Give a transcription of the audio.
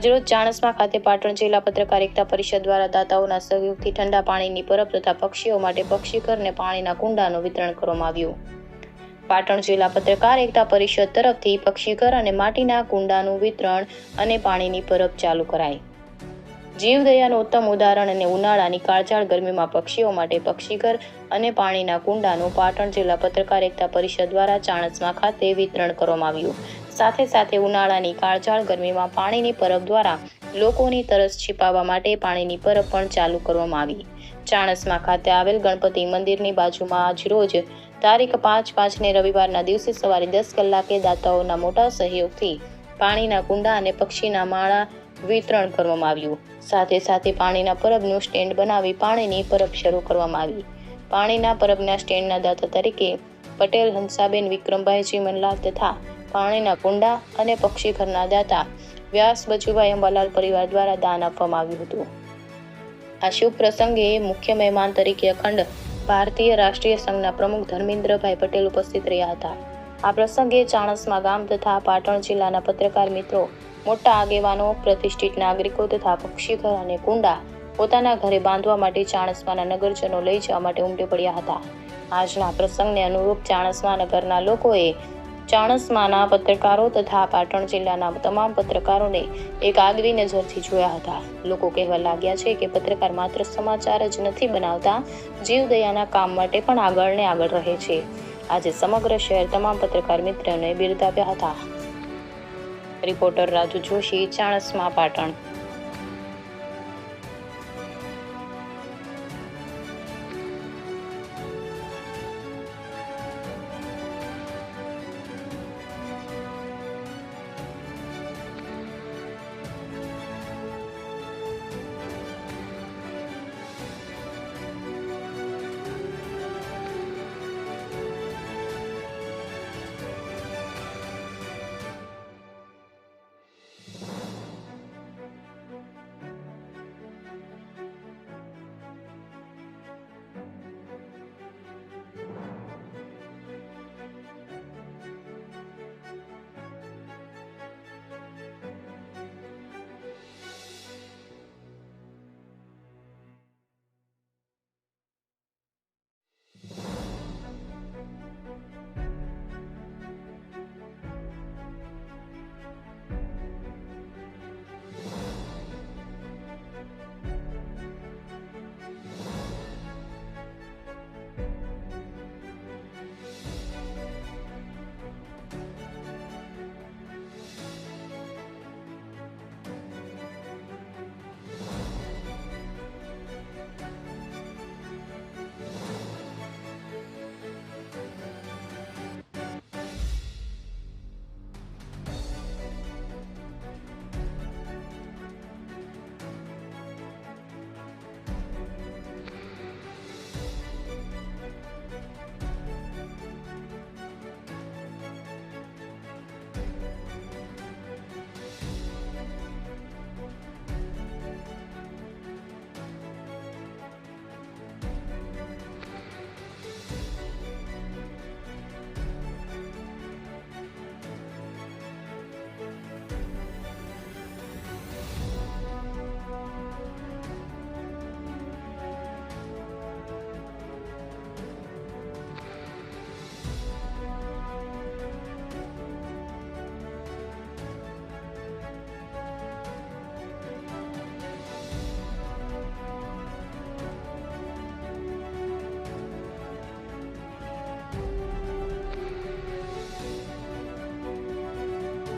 આજરોજ ચાણસ્મા ખાતે પાટણ જિલ્લા પત્રકાર એકતા પરિષદ દ્વારા દાતાઓના સહયોગથી ઠંડા પાણીની પરબ તથા પક્ષીઓ માટે પક્ષીઘરને પાણીના કુંડાનું વિતરણ કરવામાં આવ્યું. પાટણ જિલ્લા પત્રકાર એકતા પરિષદ તરફથી પક્ષીઘર અને માટીના કુંડાનું વિતરણ અને પાણીની પરબ ચાલુ કરાઈ. જીવદયાનું ઉત્તમ ઉદાહરણ અને ઉનાળાની કાળઝાળ ગરમીમાં પક્ષીઓ માટે પક્ષીઘર અને પાણીના કુંડાનું પાટણ જિલ્લા પત્રકાર એકતા પરિષદ દ્વારા ચાણસ્મા ખાતે વિતરણ કરવામાં આવ્યું. સાથે સાથે ઉનાળાની કાળઝાળ ગરમીમાં પાણીની પરબ દ્વારા લોકોની તરસ छिपाવવા માટે પાણીની પરબ પણ ચાલુ કરવામાં આવી. ચાણસ્મા ખાતે આવેલ ગણપતિ મંદિરની બાજુમાં આજરોજ તારીખ 5/5ને રવિવારના દિવસે સવારે 10 કલાકે દાતાઓના મોટા સહયોગથી પાણીના કુંડા અને પક્ષીના માળા વિતરણ કરવામાં આવ્યું. સાથે સાથે પાણીના પરબનું સ્ટેન્ડ બનાવી પાણીની પરબ શરૂ કરવામાં આવી. પાણીના પરબના સ્ટેન્ડના દાતા તરીકે પટેલ હંસાબેન વિક્રમભાઈજી મનલાલ તથા પાણીના કુંડા અને પક્ષીઘરના દાતા વ્યાસ બચુભાઈ અંબાલાલ પરિવાર દ્વારા દાન આપવામાં આવ્યું હતું. આ શુભ પ્રસંગે મુખ્ય મહેમાન તરીકે અખંડ ભારતીય રાષ્ટ્રીય સંઘના પ્રમુખ ધર્મેન્દ્રભાઈ પટેલ ઉપસ્થિત રહ્યા હતા. આ પ્રસંગે ચાણસ્મા ગામ તથા પાટણ જિલ્લાના પત્રકાર મિત્રો, મોટા આગેવાનો, પ્રતિષ્ઠિત નાગરિકો તથા પક્ષીઘર અને કુંડા પોતાના ઘરે બાંધવા માટે ચાણસ્માના નગરજનો લઈ જવા માટે ઉમટી પડ્યા હતા. આજના પ્રસંગને અનુરૂપ ચાણસ્મા નગરના લોકોએ ચાણસ્માના પત્રકારો તથા પાટણ જિલ્લાના તમામ પત્રકારોને એક આગવી નજરથી જોયા હતા. લોકો કહેવા લાગ્યા છે કે પત્રકાર માત્ર સમાચાર જ નથી બનાવતા, જીવદયાના કામ માટે પણ આગળ ને આગળ રહે છે. આજે સમગ્ર શહેર તમામ પત્રકાર મિત્રોને બિરદાવ્યા હતા. રિપોર્ટર રાજુ જોશી, ચાણસ્મા, પાટણ.